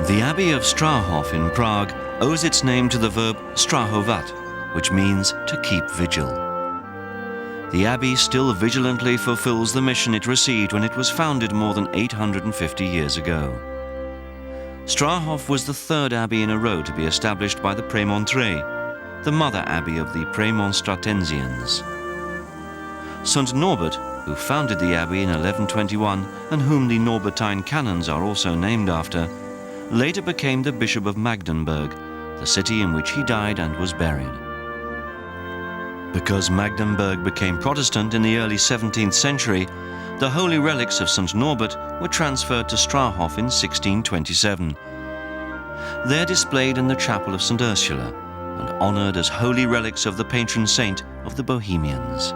The Abbey of Strahov in Prague owes its name to the verb strahovat, which means to keep vigil. The abbey still vigilantly fulfills the mission it received when it was founded more than 850 years ago. Strahov was the third abbey in a row to be established by the Premontrés, the mother abbey of the Premonstratensians. St. Norbert, who founded the abbey in 1121 and whom the Norbertine canons are also named after, later became the Bishop of Magdeburg, the city in which he died and was buried. Because Magdeburg became Protestant in the early 17th century, the holy relics of St. Norbert were transferred to Strahov in 1627. They're displayed in the chapel of St. Ursula and honored as holy relics of the patron saint of the Bohemians.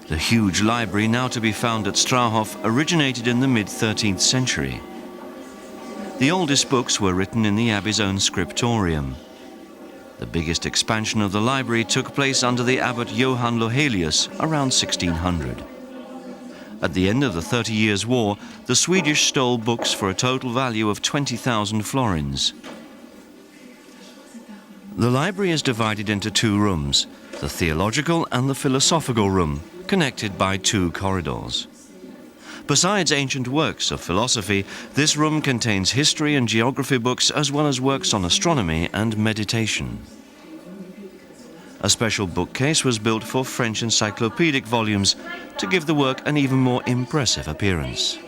The huge library now to be found at Strahov originated in the mid-13th century. The oldest books were written in the abbey's own scriptorium. The biggest expansion of the library took place under the abbot Johann Lohelius around 1600. At the end of the 30 Years' War, the Swedish stole books for a total value of 20,000 florins. The library is divided into two rooms, the Theological and the Philosophical room, connected by two corridors. Besides ancient works of philosophy, this room contains history and geography books as well as works on astronomy and meditation. A special bookcase was built for French encyclopedic volumes to give the work an even more impressive appearance.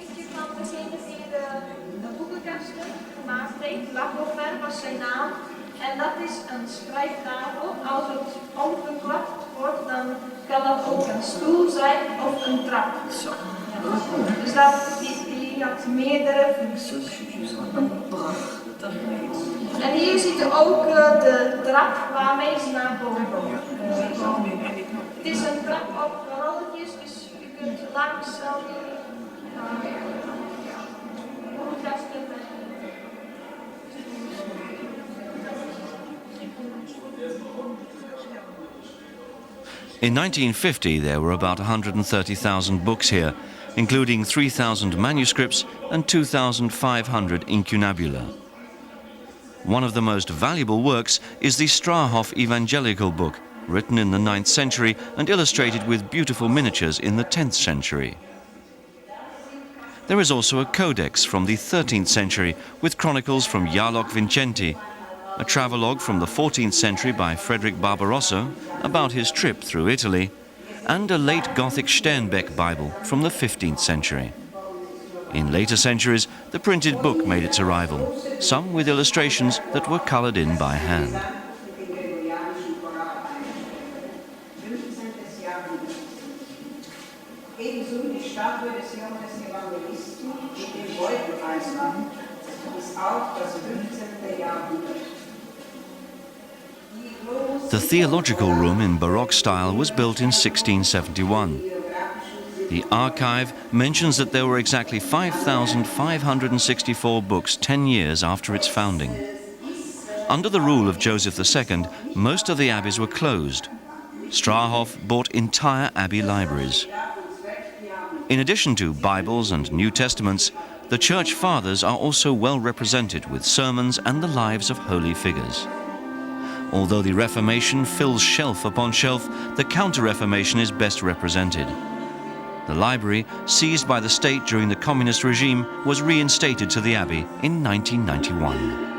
Kan dat ook een stoel zijn of een trap. Zo. Dus die had meerdere functies. En hier ziet u ook de trap waarmee ze naar boven komen. Het is een trap op rolletjes, dus u kunt langs al die boekenkasten. In 1950, there were about 130,000 books here, including 3,000 manuscripts and 2,500 incunabula. One of the most valuable works is the Strahov Evangelical book, written in the 9th century and illustrated with beautiful miniatures in the 10th century. There is also a codex from the 13th century with chronicles from Jarlok Vincenti, a travelogue from the 14th century by Frederick Barbarossa about his trip through Italy, and a late Gothic Sternbeck Bible from the 15th century. In later centuries, the printed book made its arrival, some with illustrations that were colored in by hand. The Theological room in Baroque style was built in 1671. The archive mentions that there were exactly 5,564 books 10 years after its founding. Under the rule of Joseph II, most of the abbeys were closed. Strahov bought entire abbey libraries. In addition to Bibles and New Testaments, the Church Fathers are also well represented with sermons and the lives of holy figures. Although the Reformation fills shelf upon shelf, the Counter-Reformation is best represented. The library, seized by the state during the communist regime, was reinstated to the abbey in 1991.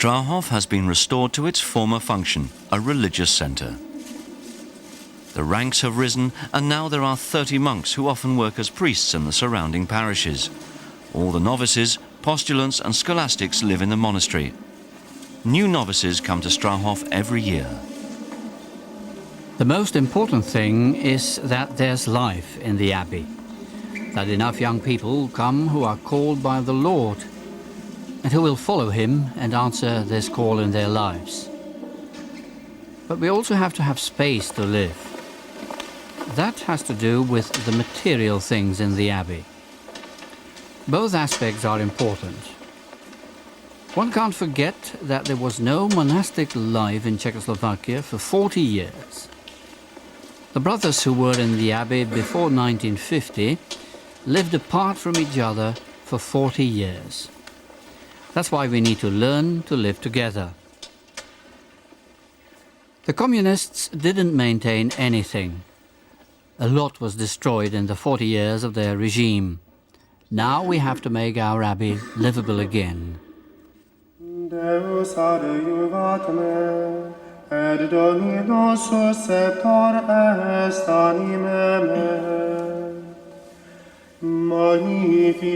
Strahov has been restored to its former function, a religious center. The ranks have risen, and now there are 30 monks who often work as priests in the surrounding parishes. All the novices, postulants and scholastics live in the monastery. New novices come to Strahov every year. The most important thing is that there's life in the Abbey, that enough young people come who are called by the Lord and who will follow him and answer this call in their lives. But we also have to have space to live. That has to do with the material things in the Abbey. Both aspects are important. One can't forget that there was no monastic life in Czechoslovakia for 40 years. The brothers who were in the Abbey before 1950 lived apart from each other for 40 years. That's why we need to learn to live together. The communists didn't maintain anything. A lot was destroyed in the 40 years of their regime. Now we have to make our Abbey livable again. Deus adiuvat me, et Dominus susceptor est animae me. Magnificat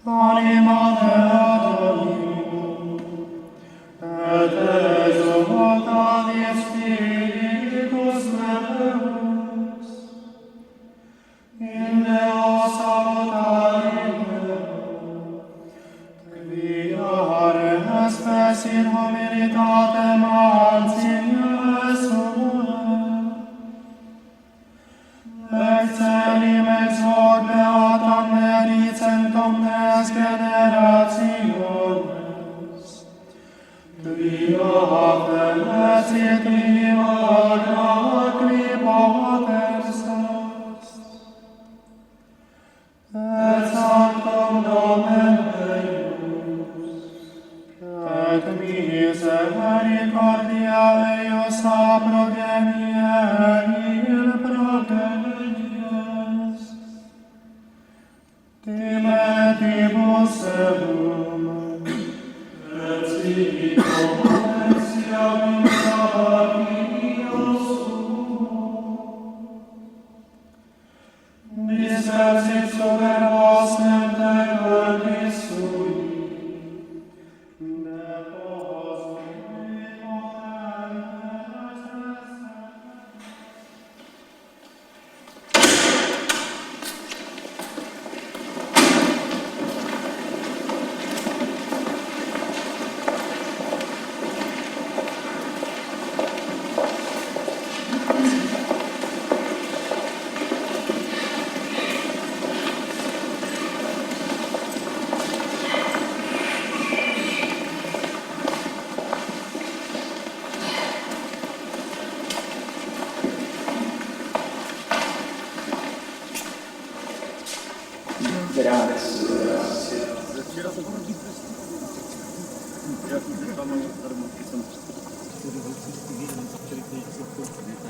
anima Domini, et exultat in spiritus meus, in Deo salutari Deo, criare espes in humilitatem ansiae sumere, excelim ex hoc beatam meritentum des generationes, criatem et viva gracli potens est, et sanctum nomen Deus, et misericordia eius a progenie in progenies, dimetibus ebum, et sibi potentia vinctavius dispersit super vos mente cordis sui,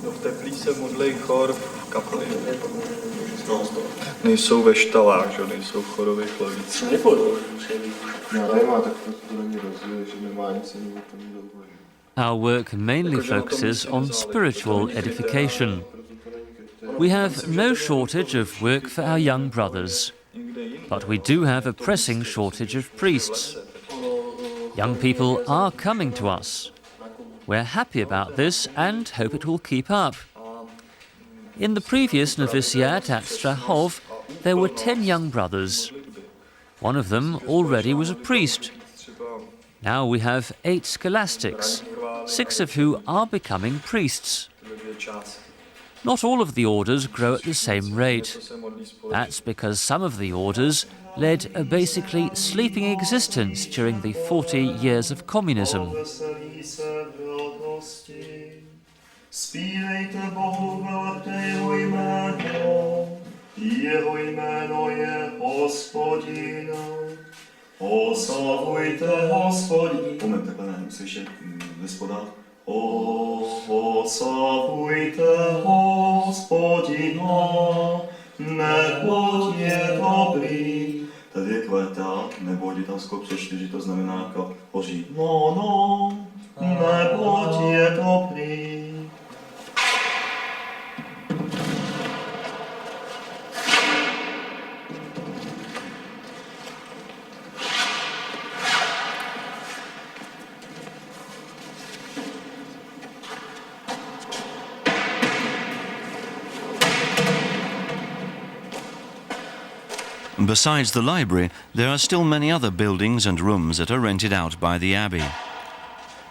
V teplí se modlí chor v kapli. Nejsou ve štalách, že? Nejsou v chorových lavicích. Our work mainly focuses on spiritual edification. We have no shortage of work for our young brothers, but we do have a pressing shortage of priests. Young people are coming to us. We're happy about this and hope it will keep up. In the previous novitiate at Strahov, there were 10 young brothers. One of them already was a priest. Now we have 8 scholastics, 6 of who are becoming priests. Not all of the orders grow at the same rate. That's because some of the orders led a basically sleeping existence during the 40 years of communism. Zpívejte Bohu velké jeho jméno, jeho jméno je Hospodin. Oslavujte Hospodin. Moment, takhle ne, musíš ještě vyspodat. Oslavujte Hospodina, neboť je dobrý. Tady je kveta, neboť je tam skoro přečty, že to znamená jako hoří. No, neboť je dobrý. Besides the library, there are still many other buildings and rooms that are rented out by the Abbey.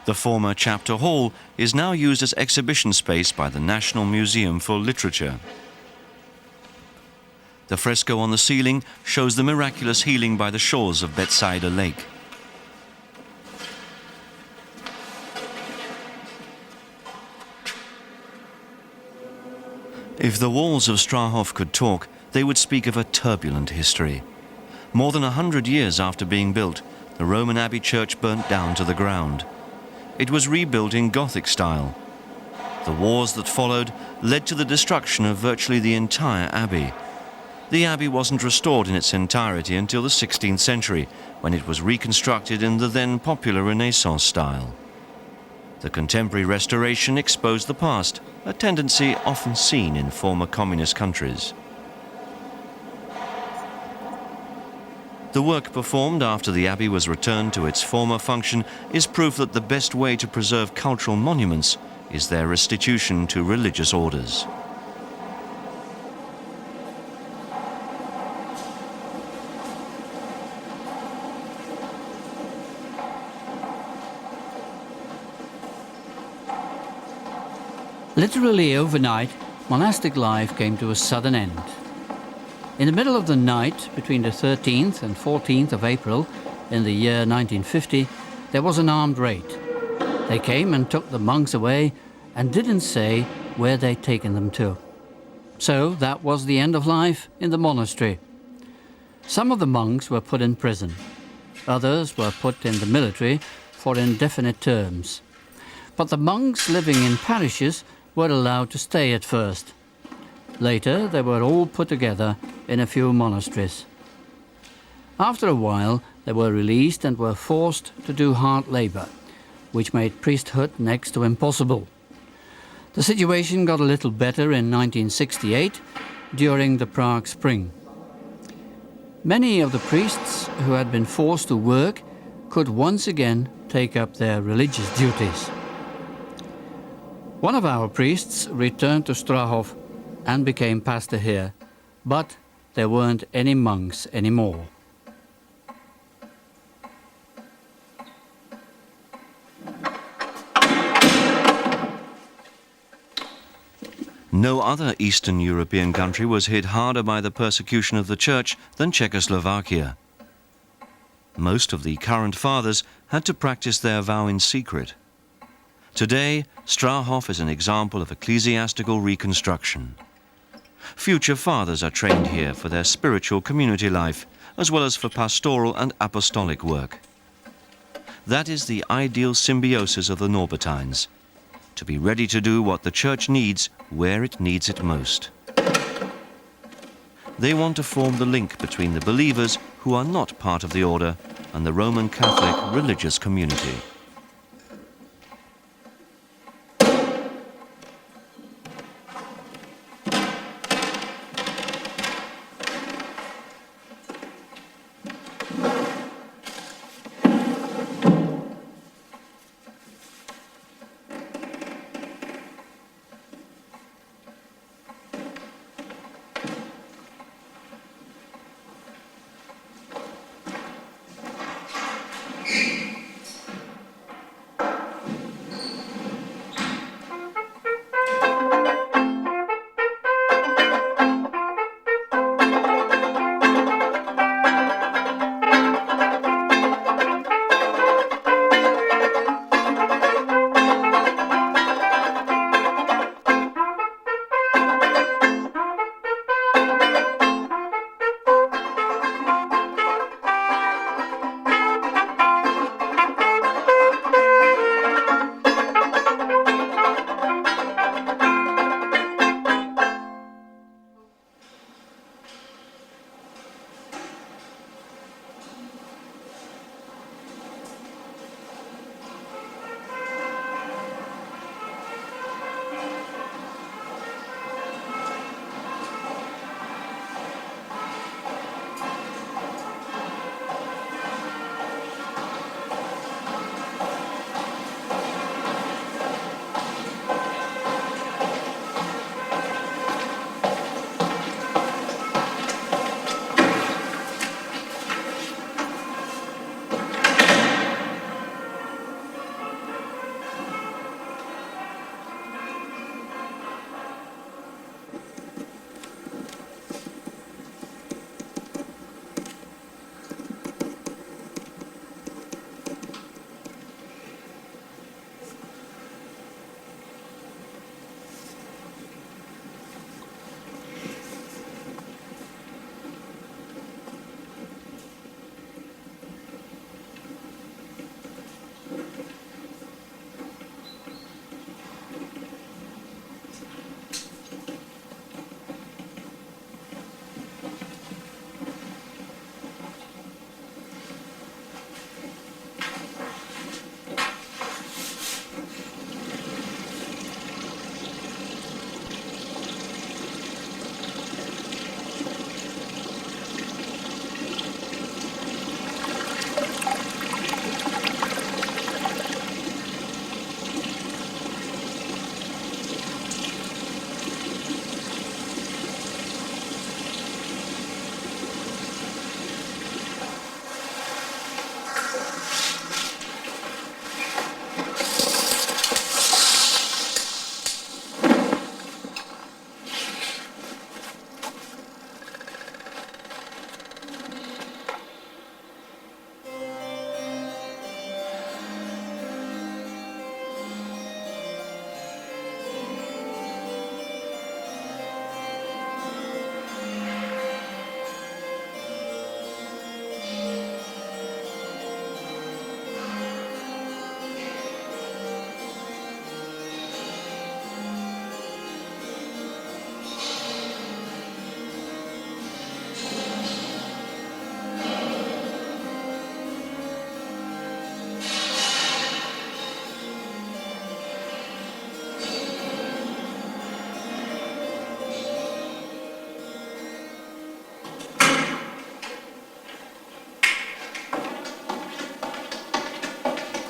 The former chapter hall is now used as exhibition space by the National Museum for Literature. The fresco on the ceiling shows the miraculous healing by the shores of Bethsaida Lake. If the walls of Strahov could talk, they would speak of a turbulent history. More than 100 years after being built, the Roman Abbey Church burnt down to the ground. It was rebuilt in Gothic style. The wars that followed led to the destruction of virtually the entire abbey. The abbey wasn't restored in its entirety until the 16th century, when it was reconstructed in the then popular Renaissance style. The contemporary restoration exposed the past, a tendency often seen in former communist countries. The work performed after the abbey was returned to its former function is proof that the best way to preserve cultural monuments is their restitution to religious orders. Literally overnight, monastic life came to a sudden end. In the middle of the night, between the 13th and 14th of April in the year 1950, there was an armed raid. They came and took the monks away and didn't say where they'd taken them to. So that was the end of life in the monastery. Some of the monks were put in prison. Others were put in the military for indefinite terms. But the monks living in parishes were allowed to stay at first. Later, they were all put together in a few monasteries. After a while, they were released and were forced to do hard labor, which made priesthood next to impossible. The situation got a little better in 1968, during the Prague Spring. Many of the priests who had been forced to work could once again take up their religious duties. One of our priests returned to Strahov and became pastor here, but there weren't any monks anymore. No other Eastern European country was hit harder by the persecution of the Church than Czechoslovakia. Most of the current fathers had to practice their vow in secret. Today, Strahov is an example of ecclesiastical reconstruction. Future fathers are trained here for their spiritual community life, as well as for pastoral and apostolic work. That is the ideal symbiosis of the Norbertines, to be ready to do what the Church needs where it needs it most. They want to form the link between the believers who are not part of the order and the Roman Catholic religious community.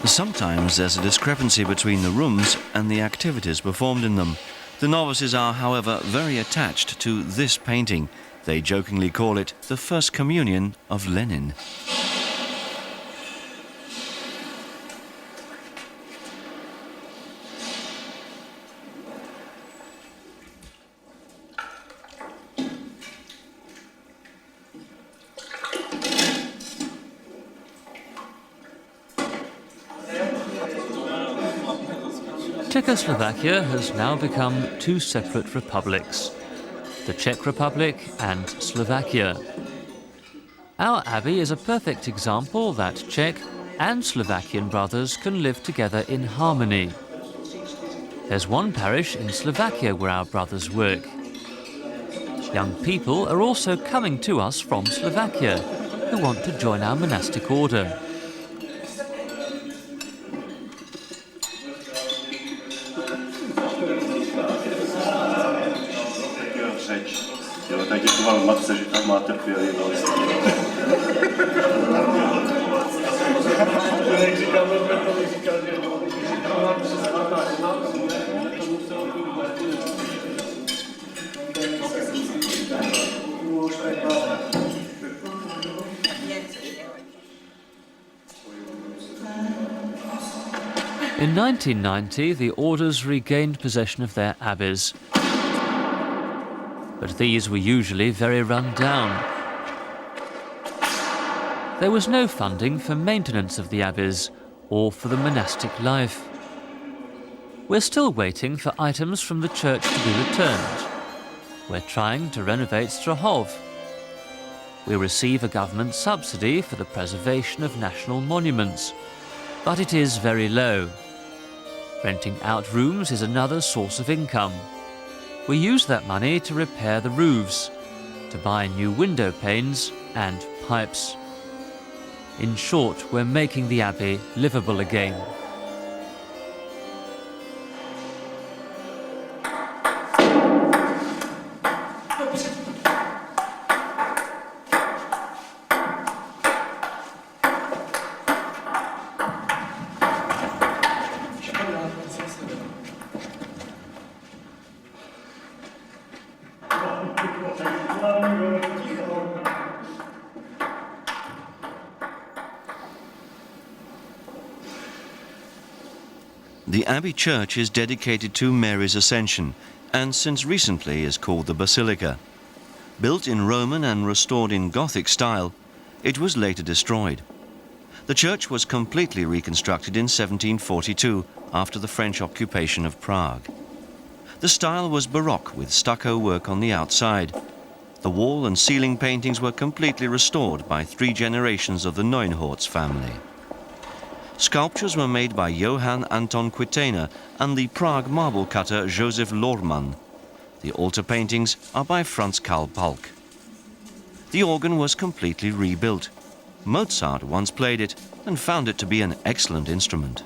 Sometimes there's a discrepancy between the rooms and the activities performed in them. The novices are, however, very attached to this painting. They jokingly call it the First Communion of Lenin. Czechoslovakia has now become two separate republics, the Czech Republic and Slovakia. Our abbey is a perfect example that Czech and Slovakian brothers can live together in harmony. There's one parish in Slovakia where our brothers work. Young people are also coming to us from Slovakia who want to join our monastic order. Tak děkuji matce, že tam máte trpělivost. In 1990, the orders regained possession of their abbeys. But these were usually very run down. There was no funding for maintenance of the abbeys or for the monastic life. We're still waiting for items from the church to be returned. We're trying to renovate Strahov. We receive a government subsidy for the preservation of national monuments, but it is very low. Renting out rooms is another source of income. We use that money to repair the roofs, to buy new window panes and pipes. In short, we're making the abbey livable again. The Abbey Church is dedicated to Mary's Ascension and since recently is called the Basilica. Built in Roman and restored in Gothic style, it was later destroyed. The church was completely reconstructed in 1742 after the French occupation of Prague. The style was Baroque with stucco work on the outside. The wall and ceiling paintings were completely restored by 3 generations of the Neunhorst family. Sculptures were made by Johann Anton Quitena and the Prague marble cutter Josef Lohrmann. The altar paintings are by Franz Karl Palk. The organ was completely rebuilt. Mozart once played it and found it to be an excellent instrument.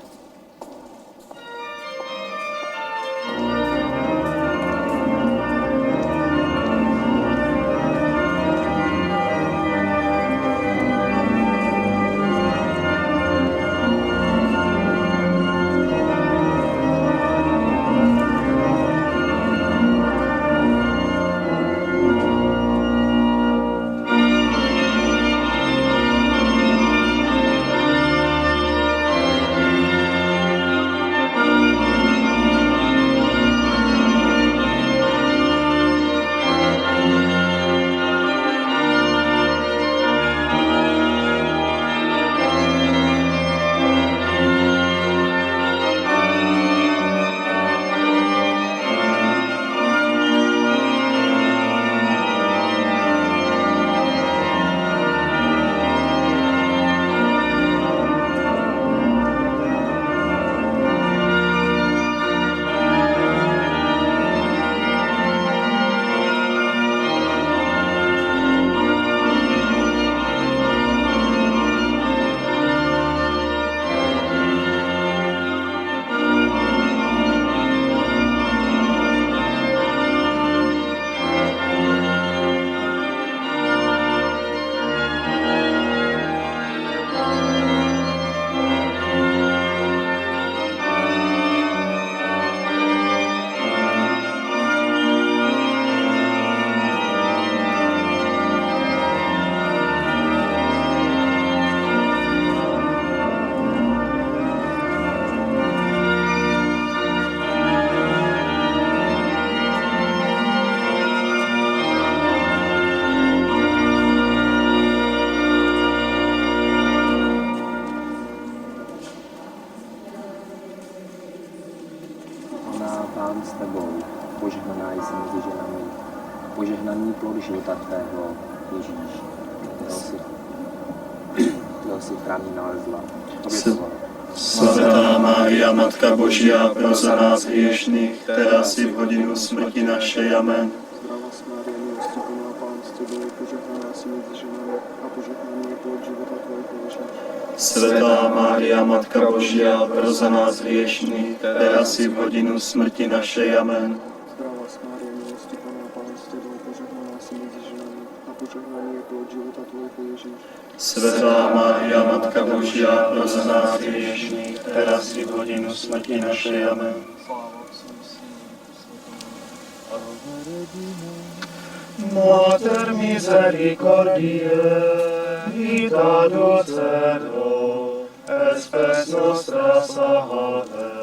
požehnaný plod života tvého, Ježíš, kterého si v chrámě nalezla, obětovala. Svatá Mária, Matka Božia, pros za nás hriešných, teraz i v hodinu smrti našej. Amen. Zdravá Mária, milosti plná, Pán s tebou, požehnaná si mezi ženami a požehnaný je plod života tvojho, Ježíš. Svetá Mária, Matka Božia, pros za nás hriešných, teraz i v hodinu smrti našej. Amen. Zdravá Mária, milosti plná, Pán s tebou, požehnaná si mezi ženami a požehnaný je plod života tvojho, Ježíš. Svetá Mária, Matka Božia, pros za nás hriešných, teraz i v hodinu smrti našej. Amen. Mater misericordiae, vita dulcedo, espes nostra salve,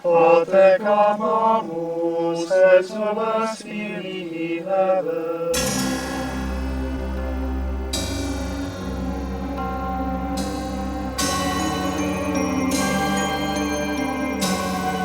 a te clamamus, exules Filii Heaven.